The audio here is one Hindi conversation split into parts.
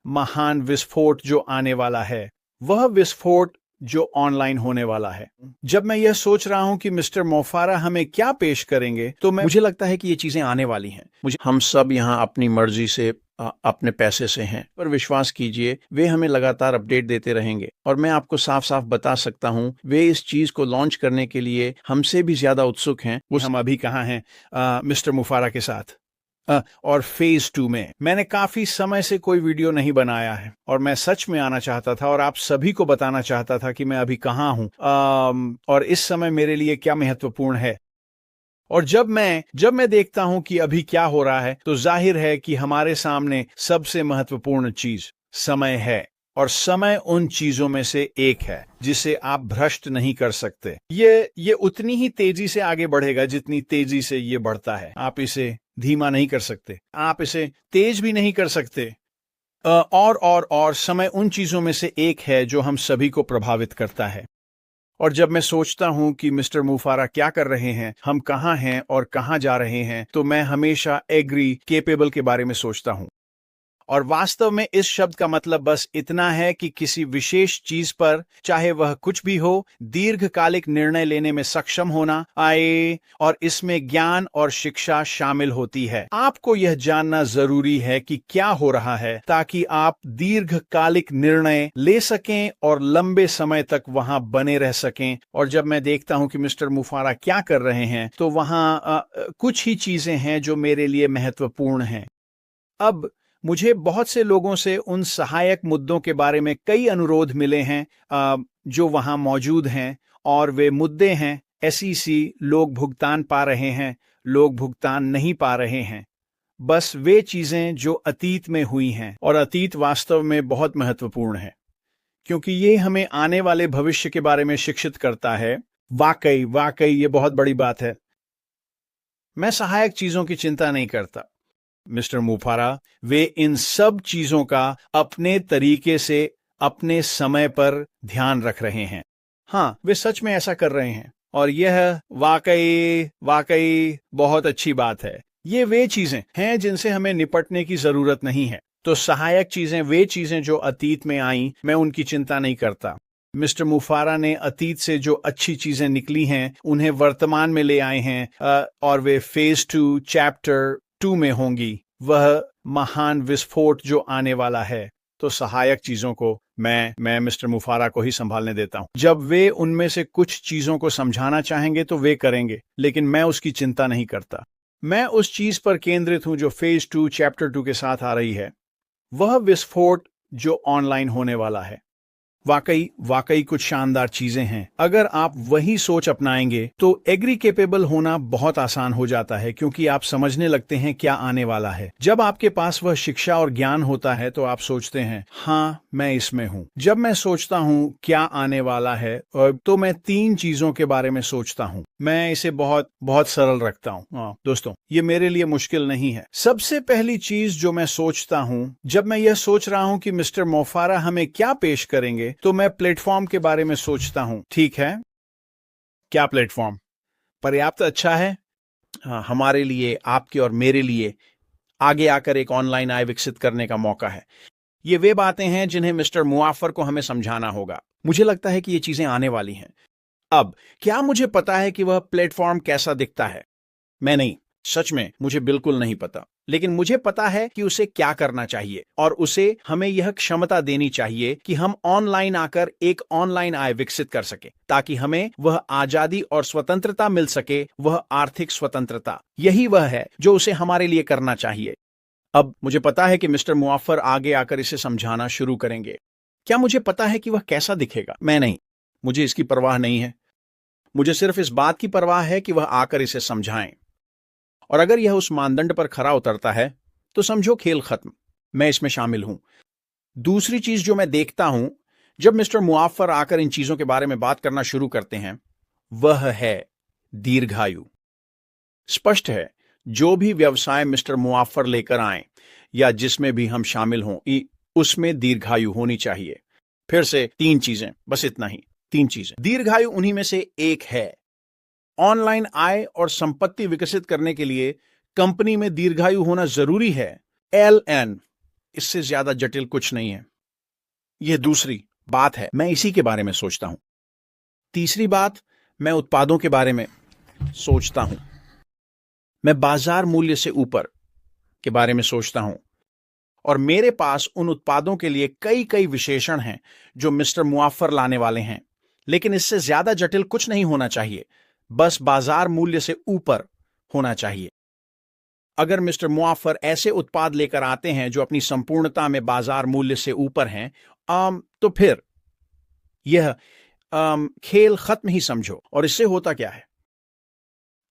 महान विस्फोट जो आने वाला है, वह विस्फोट जो ऑनलाइन होने वाला है। जब मैं यह सोच रहा हूं कि मिस्टर मोफारा हमें क्या पेश करेंगे, तो मुझे लगता है कि ये चीजें आने वाली हैं। हम सब यहाँ अपनी मर्जी से अपने पैसे से हैं, पर विश्वास कीजिए वे हमें लगातार अपडेट देते रहेंगे। और मैं आपको साफ साफ बता सकता हूं, वे इस चीज को लॉन्च करने के लिए हमसे भी ज्यादा उत्सुक हैं। हम अभी कहाँ हैं मिस्टर मुफारा के साथ। और फेज 2 में मैंने काफी समय से कोई वीडियो नहीं बनाया है और मैं सच में आना चाहता था और आप सभी को बताना चाहता था कि मैं अभी कहाँ हूं और इस समय मेरे लिए क्या महत्वपूर्ण है। और जब मैं देखता हूं कि अभी क्या हो रहा है, तो जाहिर है कि हमारे सामने सबसे महत्वपूर्ण चीज समय है। और समय उन चीजों में से एक है जिसे आप भ्रष्ट नहीं कर सकते। ये उतनी ही तेजी से आगे बढ़ेगा जितनी तेजी से ये बढ़ता है। आप इसे धीमा नहीं कर सकते, आप इसे तेज भी नहीं कर सकते। और समय उन चीजों में से एक है जो हम सभी को प्रभावित करता है। और जब मैं सोचता हूं कि मिस्टर मुफारा क्या कर रहे हैं, हम कहां हैं और कहां जा रहे हैं, तो मैं हमेशा एग्री केपेबल के बारे में सोचता हूं। और वास्तव में इस शब्द का मतलब बस इतना है कि किसी विशेष चीज पर, चाहे वह कुछ भी हो, दीर्घकालिक निर्णय लेने में सक्षम होना आए, और इसमें ज्ञान और शिक्षा शामिल होती है। आपको यह जानना जरूरी है कि क्या हो रहा है ताकि आप दीर्घकालिक निर्णय ले सकें और लंबे समय तक वहां बने रह सकें। और जब मैं देखता हूं कि मिस्टर मुफारा क्या कर रहे हैं, तो वहां कुछ ही चीजें हैं जो मेरे लिए महत्वपूर्ण हैं। अब मुझे बहुत से लोगों से उन सहायक मुद्दों के बारे में कई अनुरोध मिले हैं जो वहां मौजूद हैं, और वे मुद्दे हैं एसईसी, लोग भुगतान पा रहे हैं, लोग भुगतान नहीं पा रहे हैं। बस वे चीजें जो अतीत में हुई हैं, और अतीत वास्तव में बहुत महत्वपूर्ण है क्योंकि ये हमें आने वाले भविष्य के बारे में शिक्षित करता है। वाकई वाकई ये बहुत बड़ी बात है। मैं सहायक चीजों की चिंता नहीं करता। मिस्टर मुफारा वे इन सब चीजों का अपने तरीके से अपने समय पर ध्यान रख रहे हैं। हाँ, वे सच में ऐसा कर रहे हैं और यह वाकई वाकई बहुत अच्छी बात है। ये वे चीजें हैं जिनसे हमें निपटने की जरूरत नहीं है। तो सहायक चीजें, वे चीजें जो अतीत में आईं, मैं उनकी चिंता नहीं करता। मिस्टर मुफारा ने अतीत से जो अच्छी चीजें निकली हैं उन्हें वर्तमान में ले आए हैं और वे फेज 2 चैप्टर 2 में होंगी, वह महान विस्फोट जो आने वाला है। तो सहायक चीजों को मैं मिस्टर मुफारा को ही संभालने देता हूं। जब वे उनमें से कुछ चीजों को समझाना चाहेंगे तो वे करेंगे, लेकिन मैं उसकी चिंता नहीं करता। मैं उस चीज पर केंद्रित हूं जो फेज 2 चैप्टर 2 के साथ आ रही है, वह विस्फोट जो ऑनलाइन होने वाला है। वाकई वाकई कुछ शानदार चीजें हैं। अगर आप वही सोच अपनाएंगे तो एग्री केपेबल होना बहुत आसान हो जाता है, क्योंकि आप समझने लगते हैं क्या आने वाला है। जब आपके पास वह शिक्षा और ज्ञान होता है तो आप सोचते हैं, हाँ मैं इसमें हूँ। जब मैं सोचता हूँ क्या आने वाला है, तो मैं 3 चीजों के बारे में सोचता हूँ। मैं इसे बहुत बहुत सरल रखता हूँ दोस्तों, ये मेरे लिए मुश्किल नहीं है। सबसे पहली चीज जो मैं सोचता हूँ, जब मैं यह सोच रहा हूँ कि मिस्टर मोफारा हमें क्या पेश करेंगे, तो मैं प्लेटफॉर्म के बारे में सोचता हूं। ठीक है, क्या प्लेटफॉर्म पर्याप्त अच्छा है हमारे लिए, आपके और मेरे लिए आगे आकर एक ऑनलाइन आय विकसित करने का मौका है। ये वे बातें हैं जिन्हें मिस्टर मुआफर को हमें समझाना होगा। मुझे लगता है कि ये चीजें आने वाली हैं। अब क्या मुझे पता है कि वह प्लेटफॉर्म कैसा दिखता है? मैं नहीं, सच में मुझे बिल्कुल नहीं पता। लेकिन मुझे पता है कि उसे क्या करना चाहिए, और उसे हमें यह क्षमता देनी चाहिए कि हम ऑनलाइन आकर एक ऑनलाइन आय विकसित कर सके, ताकि हमें वह आजादी और स्वतंत्रता मिल सके, वह आर्थिक स्वतंत्रता। यही वह है जो उसे हमारे लिए करना चाहिए। अब मुझे पता है कि मिस्टर मुआफर आगे आकर इसे समझाना शुरू करेंगे। क्या मुझे पता है कि वह कैसा दिखेगा? मैं नहीं, मुझे इसकी परवाह नहीं है। मुझे सिर्फ इस बात की परवाह है कि वह आकर इसे समझाएं। और अगर यह उस मानदंड पर खरा उतरता है तो समझो खेल खत्म, मैं इसमें शामिल हूं। दूसरी चीज जो मैं देखता हूं जब मिस्टर मुआफर आकर इन चीजों के बारे में बात करना शुरू करते हैं, वह है दीर्घायु। स्पष्ट है, जो भी व्यवसाय मिस्टर मुआफर लेकर आए या जिसमें भी हम शामिल हों, उसमें दीर्घायु होनी चाहिए। फिर से 3 चीजें, बस इतना ही, 3 चीजें। दीर्घायु उन्हीं में से एक है। ऑनलाइन आय और संपत्ति विकसित करने के लिए कंपनी में दीर्घायु होना जरूरी है। LN इससे ज्यादा जटिल कुछ नहीं है। यह दूसरी बात है, मैं इसी के बारे में सोचता हूं। तीसरी बात, मैं उत्पादों के बारे में सोचता हूं। मैं बाजार मूल्य से ऊपर के बारे में सोचता हूं, और मेरे पास उन उत्पादों के लिए कई कई विशेषण हैं जो मिस्टर मुआफर लाने वाले हैं। लेकिन इससे ज्यादा जटिल कुछ नहीं होना चाहिए, बस बाजार मूल्य से ऊपर होना चाहिए। अगर मिस्टर मुआफर ऐसे उत्पाद लेकर आते हैं जो अपनी संपूर्णता में बाजार मूल्य से ऊपर हैं, तो फिर यह खेल खत्म ही समझो। और इससे होता क्या है?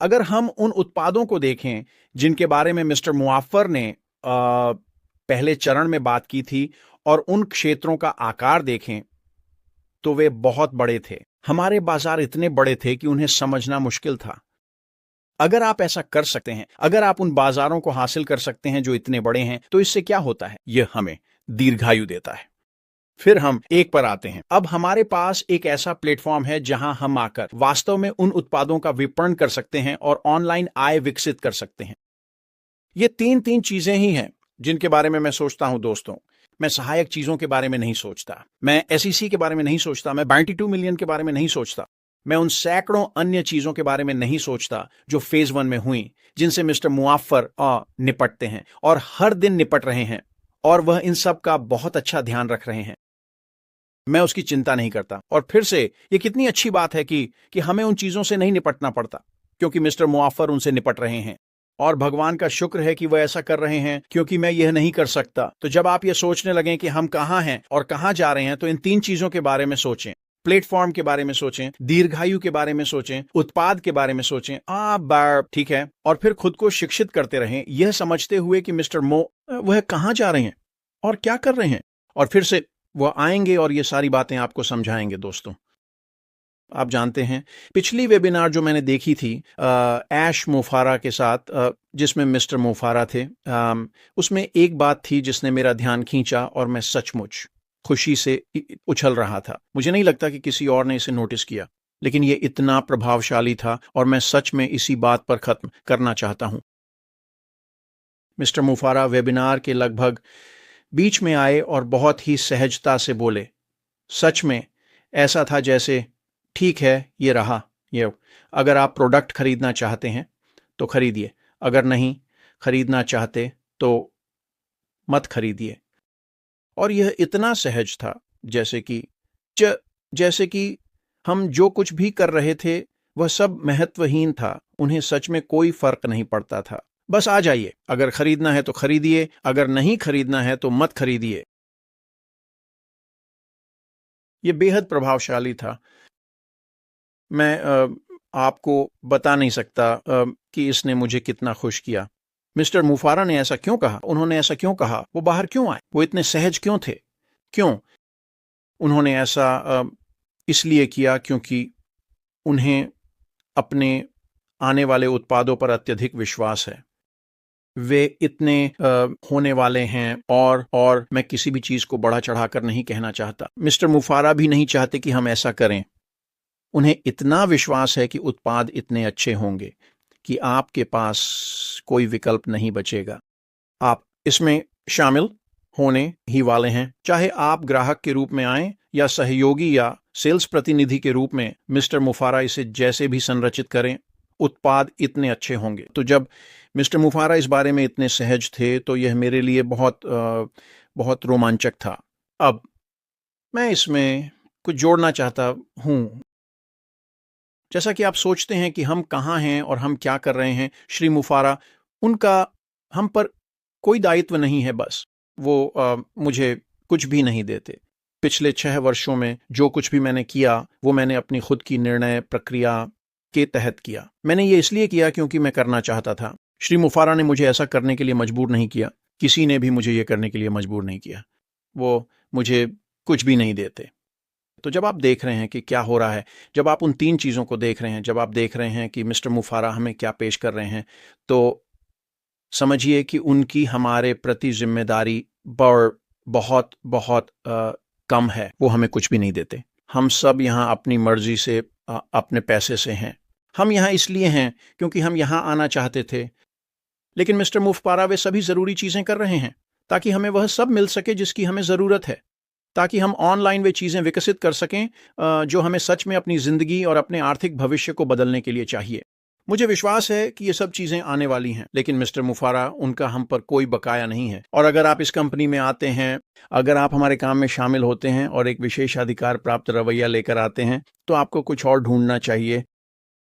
अगर हम उन उत्पादों को देखें जिनके बारे में मिस्टर मुआफर ने पहले चरण में बात की थी, और उन क्षेत्रों का आकार देखें, तो वे बहुत बड़े थे। हमारे बाजार इतने बड़े थे कि उन्हें समझना मुश्किल था। अगर आप ऐसा कर सकते हैं, अगर आप उन बाजारों को हासिल कर सकते हैं जो इतने बड़े हैं, तो इससे क्या होता है? यह हमें दीर्घायु देता है। फिर हम एक पर आते हैं। अब हमारे पास एक ऐसा प्लेटफॉर्म है जहां हम आकर वास्तव में उन उत्पादों का विपणन कर सकते हैं और ऑनलाइन आय विकसित कर सकते हैं। ये तीन चीजें ही हैं जिनके बारे में मैं सोचता हूं दोस्तों। मैं सहायक चीजों के बारे में नहीं सोचता, मैं एसईसी के बारे में नहीं सोचता, मैं 92 मिलियन के बारे में नहीं सोचता, मैं उन सैकड़ों अन्य चीजों के बारे में नहीं सोचता जो फेज 1 में हुई, जिनसे मिस्टर मुआफर निपटते हैं और हर दिन निपट रहे हैं, और वह इन सब का बहुत अच्छा ध्यान रख रहे हैं। मैं उसकी चिंता नहीं करता। और फिर से यह कितनी अच्छी बात है कि हमें उन चीजों से नहीं निपटना पड़ता, क्योंकि मिस्टर मुआफर उनसे निपट रहे हैं। और भगवान का शुक्र है कि वह ऐसा कर रहे हैं, क्योंकि मैं यह नहीं कर सकता। तो जब आप यह सोचने लगें कि हम कहां हैं और कहां जा रहे हैं, तो इन 3 चीजों के बारे में सोचें। प्लेटफॉर्म के बारे में सोचें, दीर्घायु के बारे में सोचें, उत्पाद के बारे में सोचें। ठीक है। और फिर खुद को शिक्षित करते रहें, यह समझते हुए कि मिस्टर वह कहां जा रहे हैं और क्या कर रहे हैं। और फिर से वह आएंगे और ये सारी बातें आपको समझाएंगे दोस्तों। आप जानते हैं, पिछली वेबिनार जो मैंने देखी थी ऐश मोफारा के साथ, जिसमें मिस्टर मोफारा थे, उसमें एक बात थी जिसने मेरा ध्यान खींचा, और मैं सचमुच खुशी से उछल रहा था। मुझे नहीं लगता कि किसी और ने इसे नोटिस किया, लेकिन यह इतना प्रभावशाली था, और मैं सच में इसी बात पर खत्म करना चाहता हूं। मिस्टर मोफारा वेबिनार के लगभग बीच में आए और बहुत ही सहजता से बोले। सच में ऐसा था जैसे, ठीक है, ये रहा, ये अगर आप प्रोडक्ट खरीदना चाहते हैं तो खरीदिए, अगर नहीं खरीदना चाहते तो मत खरीदिए। और यह इतना सहज था जैसे कि हम जो कुछ भी कर रहे थे वह सब महत्वहीन था। उन्हें सच में कोई फर्क नहीं पड़ता था। बस आ जाइए, अगर खरीदना है तो खरीदिए, अगर नहीं खरीदना है तो मत खरीदिए। यह बेहद प्रभावशाली था। मैं आपको बता नहीं सकता कि इसने मुझे कितना खुश किया। मिस्टर मुफारा ने ऐसा क्यों कहा? उन्होंने ऐसा क्यों कहा? वो बाहर क्यों आए? वो इतने सहज क्यों थे? क्यों उन्होंने ऐसा इसलिए किया क्योंकि उन्हें अपने आने वाले उत्पादों पर अत्यधिक विश्वास है। वे इतने होने वाले हैं, और मैं किसी भी चीज को बढ़ा चढ़ाकर नहीं कहना चाहता। मिस्टर मुफारा भी नहीं चाहते कि हम ऐसा करें। उन्हें इतना विश्वास है कि उत्पाद इतने अच्छे होंगे कि आपके पास कोई विकल्प नहीं बचेगा। आप इसमें शामिल होने ही वाले हैं, चाहे आप ग्राहक के रूप में आएं या सहयोगी या सेल्स प्रतिनिधि के रूप में। मिस्टर मुफारा इसे जैसे भी संरचित करें, उत्पाद इतने अच्छे होंगे। तो जब मिस्टर मुफारा इस बारे में इतने सहज थे, तो यह मेरे लिए बहुत रोमांचक था। अब मैं इसमें कुछ जोड़ना चाहता हूं। जैसा कि आप सोचते हैं कि हम कहां हैं और हम क्या कर रहे हैं, श्री मुफारा, उनका हम पर कोई दायित्व नहीं है। बस वो मुझे कुछ भी नहीं देते। पिछले 6 वर्षों में जो कुछ भी मैंने किया, वो मैंने अपनी खुद की निर्णय प्रक्रिया के तहत किया। मैंने ये इसलिए किया क्योंकि मैं करना चाहता था। श्री मुफारा ने मुझे ऐसा करने के लिए मजबूर नहीं किया। किसी ने भी मुझे ये करने के लिए मजबूर नहीं किया। वो मुझे कुछ भी नहीं देते। तो जब आप देख रहे हैं कि क्या हो रहा है, जब आप उन 3 चीज़ों को देख रहे हैं, जब आप देख रहे हैं कि मिस्टर मुफारा हमें क्या पेश कर रहे हैं, तो समझिए कि उनकी हमारे प्रति जिम्मेदारी बहुत बहुत कम है। वो हमें कुछ भी नहीं देते। हम सब यहाँ अपनी मर्जी से, अपने पैसे से हैं। हम यहाँ इसलिए हैं क्योंकि हम यहाँ आना चाहते थे। लेकिन मिस्टर मुफारा वे सभी ज़रूरी चीज़ें कर रहे हैं। ताकि हमें वह सब मिल सके जिसकी हमें ज़रूरत है, ताकि हम ऑनलाइन वे चीज़ें विकसित कर सकें जो हमें सच में अपनी ज़िंदगी और अपने आर्थिक भविष्य को बदलने के लिए चाहिए। मुझे विश्वास है कि ये सब चीज़ें आने वाली हैं, लेकिन मिस्टर मुफारा, उनका हम पर कोई बकाया नहीं है। और अगर आप इस कंपनी में आते हैं, अगर आप हमारे काम में शामिल होते हैं और एक विशेषाधिकार प्राप्त रवैया लेकर आते हैं, तो आपको कुछ और ढूंढना चाहिए।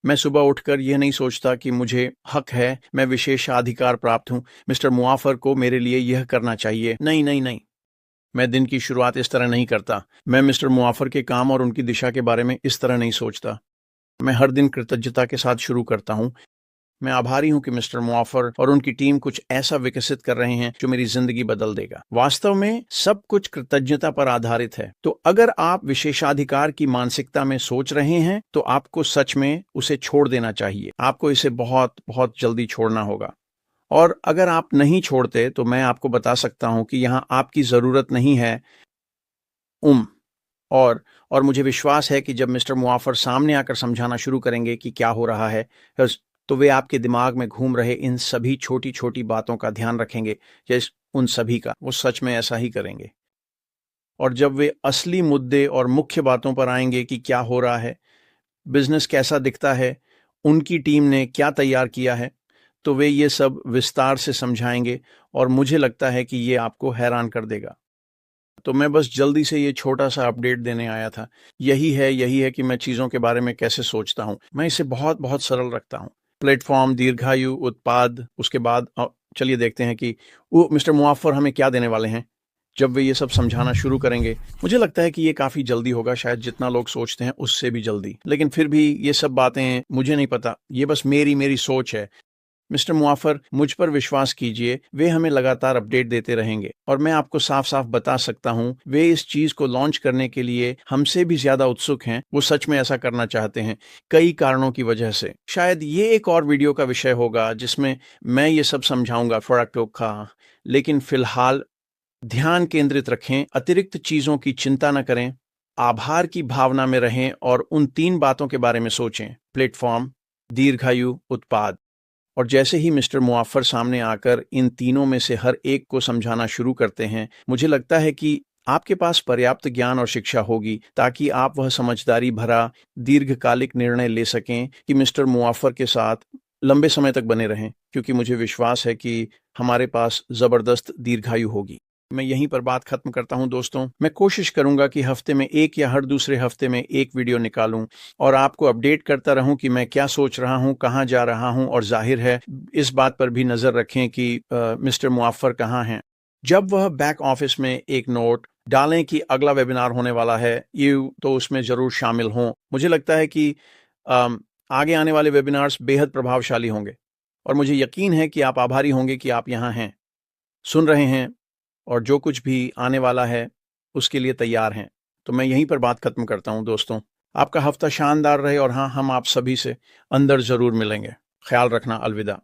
मैं सुबह उठकर यह नहीं सोचता कि मुझे हक है, मैं विशेषाधिकार प्राप्त हूँ, मिस्टर मुआफर को मेरे लिए यह करना चाहिए। नहीं नहीं नहीं, मैं दिन की शुरुआत इस तरह नहीं करता। मैं मिस्टर मुआफर के काम और उनकी दिशा के बारे में इस तरह नहीं सोचता। मैं हर दिन कृतज्ञता के साथ शुरू करता हूँ। मैं आभारी हूँ कि मिस्टर मुआफर और उनकी टीम कुछ ऐसा विकसित कर रहे हैं जो मेरी जिंदगी बदल देगा। वास्तव में सब कुछ कृतज्ञता पर आधारित है। तो अगर आप विशेषाधिकार की मानसिकता में सोच रहे हैं, तो आपको सच में उसे छोड़ देना चाहिए। आपको इसे बहुत बहुत जल्दी छोड़ना होगा। और अगर आप नहीं छोड़ते, तो मैं आपको बता सकता हूं कि यहां आपकी जरूरत नहीं है। और मुझे विश्वास है कि जब मिस्टर मुआफर सामने आकर समझाना शुरू करेंगे कि क्या हो रहा है, तो वे आपके दिमाग में घूम रहे इन सभी छोटी छोटी बातों का ध्यान रखेंगे, या उन सभी का, वो सच में ऐसा ही करेंगे। और जब वे असली मुद्दे और मुख्य बातों पर आएंगे कि क्या हो रहा है, बिजनेस कैसा दिखता है, उनकी टीम ने क्या तैयार किया है, तो वे ये सब विस्तार से समझाएंगे और मुझे लगता है कि ये आपको हैरान कर देगा। तो मैं बस जल्दी से ये छोटा सा अपडेट देने आया था। यही है कि मैं चीज़ों के बारे में कैसे सोचता हूँ। मैं इसे बहुत बहुत सरल रखता हूँ। प्लेटफॉर्म, दीर्घायु, उत्पाद, उसके बाद चलिए देखते हैं कि वो मिस्टर मुआफर हमें क्या देने वाले हैं जब वे ये सब समझाना शुरू करेंगे। मुझे लगता है कि ये काफ़ी जल्दी होगा, शायद जितना लोग सोचते हैं उससे भी जल्दी। लेकिन फिर भी ये सब बातें मुझे नहीं पता, ये बस मेरी सोच है। मिस्टर मुआफर, मुझ पर विश्वास कीजिए, वे हमें लगातार अपडेट देते रहेंगे। और मैं आपको साफ साफ बता सकता हूँ, वे इस चीज को लॉन्च करने के लिए हमसे भी ज्यादा उत्सुक हैं। वो सच में ऐसा करना चाहते हैं, कई कारणों की वजह से। शायद ये एक और वीडियो का विषय होगा जिसमें मैं ये सब समझाऊंगा फड़क। लेकिन फिलहाल ध्यान केंद्रित रखें, अतिरिक्त चीजों की चिंता न करें, आभार की भावना में रहें और उन 3 बातों के बारे में सोचें: प्लेटफॉर्म, दीर्घायु, उत्पाद। और जैसे ही मिस्टर मुआफर सामने आकर इन तीनों में से हर एक को समझाना शुरू करते हैं, मुझे लगता है कि आपके पास पर्याप्त ज्ञान और शिक्षा होगी ताकि आप वह समझदारी भरा दीर्घकालिक निर्णय ले सकें कि मिस्टर मुआफर के साथ लंबे समय तक बने रहें, क्योंकि मुझे विश्वास है कि हमारे पास जबरदस्त दीर्घायु होगी। मैं यहीं पर बात खत्म करता हूं दोस्तों। मैं कोशिश करूंगा कि हफ्ते में एक या हर दूसरे हफ्ते में एक वीडियो निकालूं और आपको अपडेट करता रहूं कि मैं क्या सोच रहा हूं, कहां जा रहा हूं। और जाहिर है इस बात पर भी नजर रखें कि मिस्टर मुआफर कहां हैं। जब वह बैक ऑफिस में एक नोट डालें कि अगला वेबिनार होने वाला है, ये तो उसमें जरूर शामिल हों। मुझे लगता है कि आगे आने वाले वेबिनार्स बेहद प्रभावशाली होंगे और मुझे यकीन है कि आप आभारी होंगे कि आप यहाँ हैं, सुन रहे हैं और जो कुछ भी आने वाला है उसके लिए तैयार हैं। तो मैं यहीं पर बात खत्म करता हूं दोस्तों। आपका हफ्ता शानदार रहे और हाँ, हम आप सभी से अंदर जरूर मिलेंगे। ख्याल रखना। अलविदा।